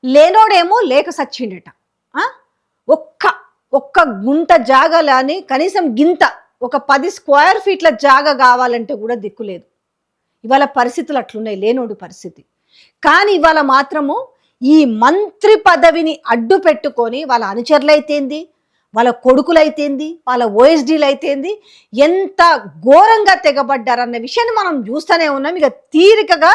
లేనోడేమో లేక సచ్చిండట. ఒక్క ఒక్క గుంట జాగలని కనీసం గింత ఒక 10 స్క్వేర్ ఫీట్ల జాగ కావాలంటే కూడా దిక్కులేదు. ఇవాళ పరిస్థితులు అట్లున్నాయి, లేనోడు పరిస్థితి. కానీ ఇవాళ మాత్రము ఈ మంత్రి పదవిని అడ్డు పెట్టుకొని వాళ్ళ అనుచరులైతేంది, వాళ్ళ కొడుకులైతేంది, వాళ్ళ ఓఎస్డీలు అయితేంది ఎంత ఘోరంగా తెగబడ్డారన్న విషయాన్ని మనం చూస్తూనే ఉన్నాం. ఇక తీరికగా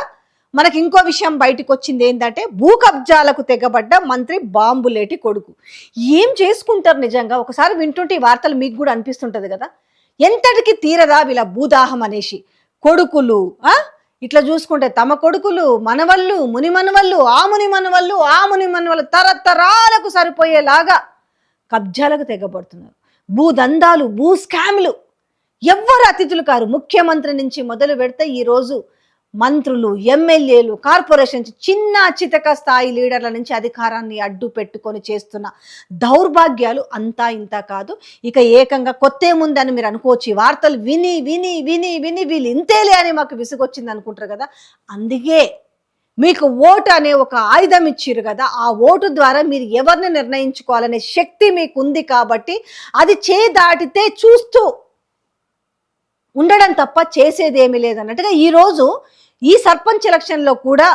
మనకి ఇంకో విషయం బయటకు వచ్చింది ఏంటంటే, భూ కబ్జాలకు తెగబడ్డ మంత్రి బాంబులేటి కొడుకు. ఏం చేసుకుంటారు నిజంగా? ఒకసారి వింటుంటే ఈ వార్తలు మీకు కూడా అనిపిస్తుంటది కదా, ఎంతటికి తీరదా వీళ్ళ భూదాహం అనేసి. కొడుకులు ఇట్లా చూసుకుంటే తమ కొడుకులు, మనవళ్ళు, ముని మనవళ్ళు, ఆ ముని మనవళ్ళు, ఆ ముని మనవళ్ళు తరతరాలకు సరిపోయేలాగా కబ్జాలకు తెగబడుతున్నారు. భూదందాలు, భూ స్కామ్లు, ఎవ్వరు అతిథులు కారు. ముఖ్యమంత్రి నుంచి మొదలు పెడితే ఈరోజు మంత్రులు, ఎమ్మెల్యేలు, కార్పొరేషన్స్, చిన్న చితక స్థాయి లీడర్ల నుంచి అధికారాన్ని అడ్డు పెట్టుకొని చేస్తున్న దౌర్భాగ్యాలు అంతా ఇంత కాదు. ఇక ఏకంగా కొత్తేముందని మీరు అనుకోవచ్చు. వార్తలు విని విని విని విని వీళ్ళు ఇంతేలే అని మాకు విసుగొచ్చింది అనుకుంటారు కదా. అందుకే మీకు ఓటు అనే ఒక ఆయుధం ఇచ్చిరు కదా, ఆ ఓటు ద్వారా మీరు ఎవరిని నిర్ణయించుకోవాలనే శక్తి మీకు ఉంది. కాబట్టి అది దాటితే చూస్తూ ఉండడం తప్ప చేసేది ఏమీ లేదన్నట్టుగా ఈరోజు ఈ సర్పంచ్ ఎలక్షన్లో కూడా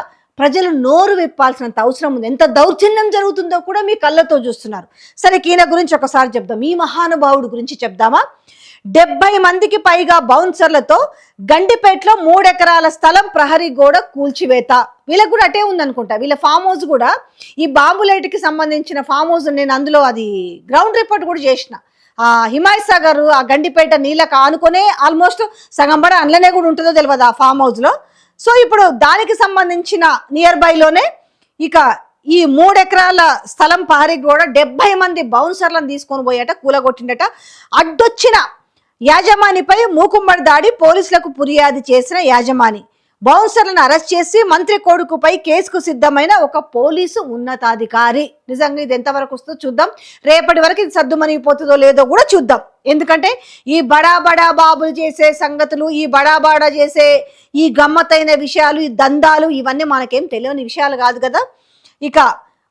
ప్రజలు నోరు విప్పాల్సినంత అవసరం ఉంది. ఎంత దౌర్జన్యం జరుగుతుందో కూడా మీ కళ్ళతో చూస్తున్నారు. సరే, ఈయన గురించి ఒకసారి చెప్దాం. ఈ మహానుభావుడు గురించి చెప్దామా? 70 మందికి పైగా బౌన్సర్లతో గండిపేటలో 3 ఎకరాల స్థలం ప్రహరీ గోడ కూల్చివేత. వీళ్ళకి కూడా అటే ఉందనుకుంటా. వీళ్ళ ఫామ్ హౌస్ కూడా ఈ బాంబులేటికి సంబంధించిన ఫామ్ హౌస్, నేను అందులో అది గ్రౌండ్ రిపోర్ట్ కూడా చేసిన. హిమాయత్ సాగర్, ఆ గండిపేట నీళ్ళకు ఆనుకునే ఆల్మోస్ట్ సగం బడ అందులోనే కూడా ఉంటుందో తెలియదు ఆ ఫామ్ హౌస్లో. సో ఇప్పుడు దానికి సంబంధించిన నియర్ బైలోనే ఇక ఈ 3 ఎకరాల స్థలం పారి కూడా 70 మంది బౌన్సర్లను తీసుకొని పోయాట, కూలగొట్టిండట. అడ్డొచ్చిన యాజమానిపై మూకుమ్మడి దాడి, పోలీసులకు ఫిర్యాదు చేసిన యాజమాని బౌన్సర్లను అరెస్ట్ చేసి మంత్రి కొడుకుపై కేసుకు సిద్ధమైన ఒక పోలీసు ఉన్నతాధికారి. నిజంగా ఇది ఎంతవరకు వస్తుందో చూద్దాం. రేపటి వరకు ఇది సర్దుమనిగిపోతుందో లేదో కూడా చూద్దాం. ఎందుకంటే ఈ బడా బడా బాబులు చేసే సంగతులు, ఈ బడా బడా చేసే ఈ గమ్మత్తైన విషయాలు, ఈ దందాలు, ఇవన్నీ మనకేం తెలియని విషయాలు కాదు కదా. ఇక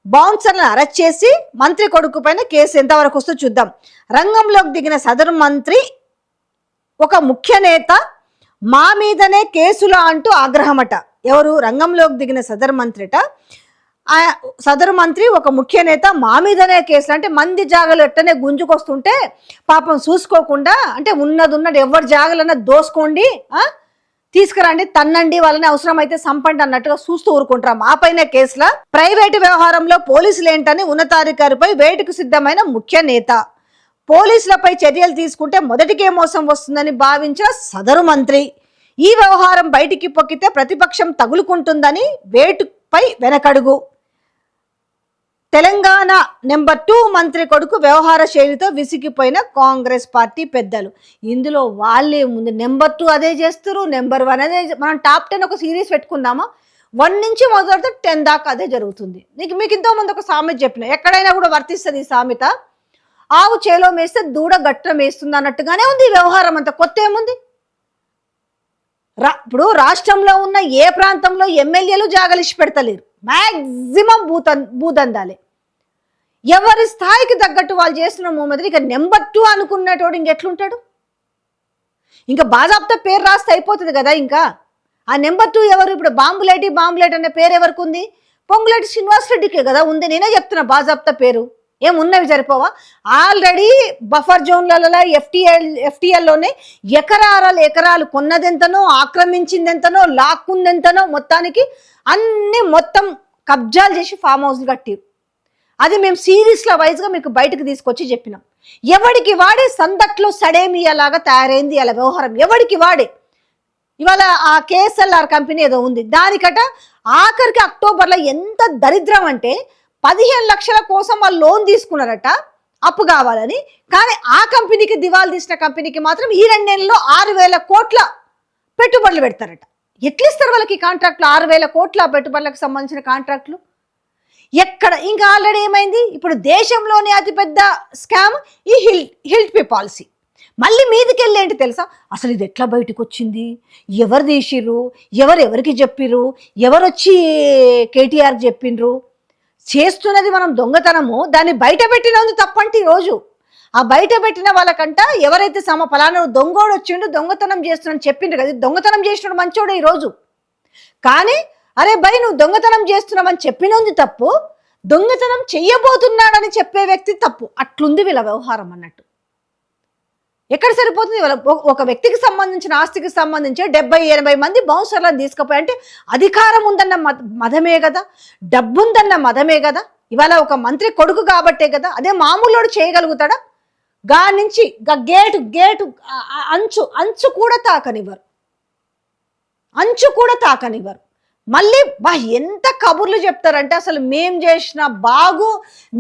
బౌన్సర్లను అరెస్ట్ చేసి మంత్రి కొడుకు పైన కేసు ఎంతవరకు వస్తుందో చూద్దాం. రంగంలోకి దిగిన సదరు మంత్రి ఒక ముఖ్య నేత మా మీదనే కేసులా అంటూ ఆగ్రహమట. ఎవరు? రంగంలోకి దిగిన సదరు మంత్రిట. సదరు మంత్రి ఒక ముఖ్య నేత మా మీదనే కేసులు అంటే, మంది జాగలు ఎట్టనే గుంజుకొస్తుంటే పాపం చూసుకోకుండా, అంటే ఉన్నది ఎవరి జాగలన్నా దోసుకోండి, తీసుకురండి, తన్నండి, వాళ్ళని అవసరమైతే సంపండి అన్నట్టుగా చూస్తూ ఊరుకుంటారా? మా పైన కేసుల ప్రైవేటు వ్యవహారంలో పోలీసులు ఏంటని ఉన్నతాధికారిపై వేటుకు సిద్ధమైన ముఖ్య నేత. పోలీసులపై చర్యలు తీసుకుంటే మొదటికే మోసం వస్తుందని భావించిన సదరు మంత్రి ఈ వ్యవహారం బయటికి పొక్కితే ప్రతిపక్షం తగులుకుంటుందని వేటుపై వెనకడుగు. తెలంగాణ నెంబర్ 2 మంత్రి కొడుకు వ్యవహార శైలితో విసిగిపోయిన కాంగ్రెస్ పార్టీ పెద్దలు. ఇందులో వాళ్ళే ముందు నెంబర్ 2 అదే చేస్తారు, నెంబర్ 1 అదే. మనం టాప్ 10 ఒక సిరీస్ పెట్టుకుందామా? 1 నుంచి మొదలెడితే 10 దాకా అదే జరుగుతుంది. మీకు ఇంతో ముందు ఒక సామెత చెప్పిన, ఎక్కడైనా కూడా వర్తిస్తుంది ఈ సామెత. ఆవు చేలో మేస్తే దూడ గట్ట మేస్తుంది అన్నట్టుగానే ఉంది ఈ వ్యవహారం అంతా. కొత్త ఏముంది? ఇప్పుడు రాష్ట్రంలో ఉన్న ఏ ప్రాంతంలో ఎమ్మెల్యేలు జాగలిసి పెడతలేరు. మ్యాక్సిమం భూదందాలే. ఎవరి స్థాయికి తగ్గట్టు వాళ్ళు చేస్తున్న మూమెంట్. ఇక నెంబర్ 2 అనుకున్నటోడు ఇంకెట్లుంటాడు? ఇంకా బాజాబ్తా పేరు రాస్తే అయిపోతుంది కదా. ఇంకా ఆ నెంబర్ 2 ఎవరు? ఇప్పుడు బాంబులేట్ అనే పేరు ఎవరికి ఉంది? పొంగులేటి శ్రీనివాస్ రెడ్డికే కదా ఉంది. నేనే చెప్తున్నా బాజాబ్తా పేరు. ఏమున్నవి సరిపోవా? ఆల్రెడీ బఫర్ జోన్లలో ఎఫ్టీఎల్లోనే ఎకరాలు కొన్నదెంతనో, ఆక్రమించిందెంతనో, లాక్కుందెంతనో, మొత్తానికి మొత్తం కబ్జాలు చేసి ఫామ్ హౌస్లు కట్టారు. అది మేము సిరీస్ల వైజ్గా మీకు బయటకు తీసుకొచ్చి చెప్పినాం. ఎవడికి వాడే సందట్లో సడేమియాలాగా తయారైంది అలా వ్యవహారం. ఎవడికి వాడే. ఇవాళ ఆ కేఎస్ఎల్ఆర్ కంపెనీ ఏదో ఉంది, దానికట ఆఖరికి అక్టోబర్లో ఎంత దరిద్రం అంటే 15 లక్షల కోసం వాళ్ళు లోన్ తీసుకున్నారట అప్పు కావాలని. కానీ ఆ కంపెనీకి, దివాళా తీసిన కంపెనీకి మాత్రం ఈ 2 నెలల్లో 6,000 కోట్ల పెట్టుబడులు పెడతారట. ఎట్లా ఇస్తారు వాళ్ళకి కాంట్రాక్ట్లు? 6,000 కోట్ల పెట్టుబడులకు సంబంధించిన కాంట్రాక్ట్లు ఎక్కడ? ఇంకా ఆల్రెడీ ఏమైంది? ఇప్పుడు దేశంలోనే అతిపెద్ద స్కామ్ ఈ హిల్ట్ పాలసీ. మళ్ళీ మీదికి వెళ్ళేంటి తెలుసా? అసలు ఇది ఎట్లా బయటకు వచ్చింది, ఎవరు తీసిర్రు, ఎవరికి చెప్పిర్రు, ఎవరు వచ్చి కేటీఆర్కి చెప్పిండ్రు. చేస్తున్నది మనం దొంగతనము, దాన్ని బయట పెట్టినందు తప్పంటే ఈరోజు ఆ బయట పెట్టిన వాళ్ళకంట ఎవరైతే పలానా దొంగోడు వచ్చిండు దొంగతనం చేస్తున్నాడు చెప్పిండ్రు కదా, దొంగతనం చేసినాడు మంచోడే ఈరోజు. కానీ అరే భయ్ నువ్వు దొంగతనం చేస్తున్నావని చెప్పినందు తప్పు, దొంగతనం చెయ్యబోతున్నాడని చెప్పే వ్యక్తి తప్పు. అట్లుంది వీళ్ళ వ్యవహారం అన్నట్టు. ఎక్కడ సరిపోతుంది? ఒక వ్యక్తికి సంబంధించిన ఆస్తికి సంబంధించి 70-80 మంది బౌన్సర్లను తీసుకుపోయి, అంటే అధికారం ఉందన్న మదమే కదా, డబ్బుందన్న మదమే కదా. ఇవాళ ఒక మంత్రి కొడుకు కాబట్టే కదా. అదే మామూలు చేయగలుగుతాడా? నుంచి గేటు అంచు అంచు కూడా తాకనివ్వరు, అంచు కూడా తాకనివ్వరు. మళ్ళీ ఎంత కబుర్లు చెప్తారంటే అసలు మేం చేసిన బాగు,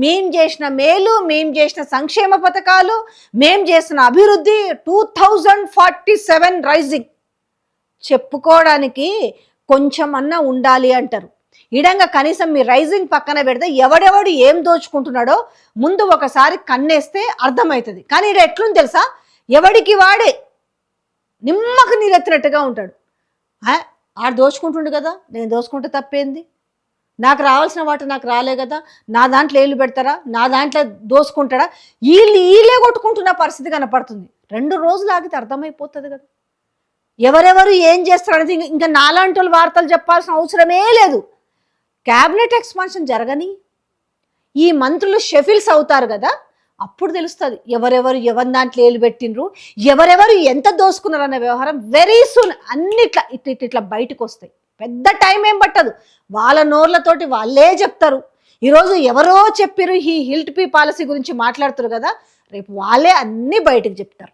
మేం చేసిన మేలు, మేం చేసిన సంక్షేమ పథకాలు, మేం చేసిన అభివృద్ధి 2047 రైజింగ్ చెప్పుకోవడానికి కొంచెమన్నా ఉండాలి అంటారు. ఇడంగా కనీసం మీ రైజింగ్ పక్కన పెడితే ఎవడెవడు ఏం దోచుకుంటున్నాడో ముందు ఒకసారి కన్నేస్తే అర్థమవుతుంది. కానీ ఇది ఎట్లుంది తెలుసా, ఎవడికి వాడే నిమ్మకు నీరెత్తినట్టుగా ఉంటాడు. ఆడు దోచుకుంటుండు కదా, నేను దోచుకుంటే తప్పేంది, నాకు రావాల్సిన వాటి నాకు రాలే కదా, నా దాంట్లో ఏళ్ళు పెడతారా, నా దాంట్లో దోసుకుంటాడా, వీళ్ళే కొట్టుకుంటున్న పరిస్థితి కనపడుతుంది. 2 రోజులు ఆగితే అర్థమైపోతుంది కదా ఎవరెవరు ఏం చేస్తారనేది. ఇంకా నాలాంటి వార్తలు చెప్పాల్సిన అవసరమే లేదు. క్యాబినెట్ ఎక్స్పాన్షన్ జరగని ఈ మంత్రులు షెఫిల్స్ అవుతారు కదా, అప్పుడు తెలుస్తుంది ఎవరెవరు ఎవరి దాంట్లో ఏలు పెట్టినరు, ఎవరెవరు ఎంత దోసుకున్నారు అనే వ్యవహారం. వెరీ సూన్ అన్ని ఇట్లా బయటకు వస్తాయి. పెద్ద టైం ఏం పట్టదు, వాళ్ళ నోర్లతోటి వాళ్ళే చెప్తారు. ఈరోజు ఎవరో చెప్పిరు ఈ హిల్ట్ పీ పాలసీ గురించి మాట్లాడుతారు కదా, రేపు వాళ్ళే అన్ని బయటకు చెప్తారు.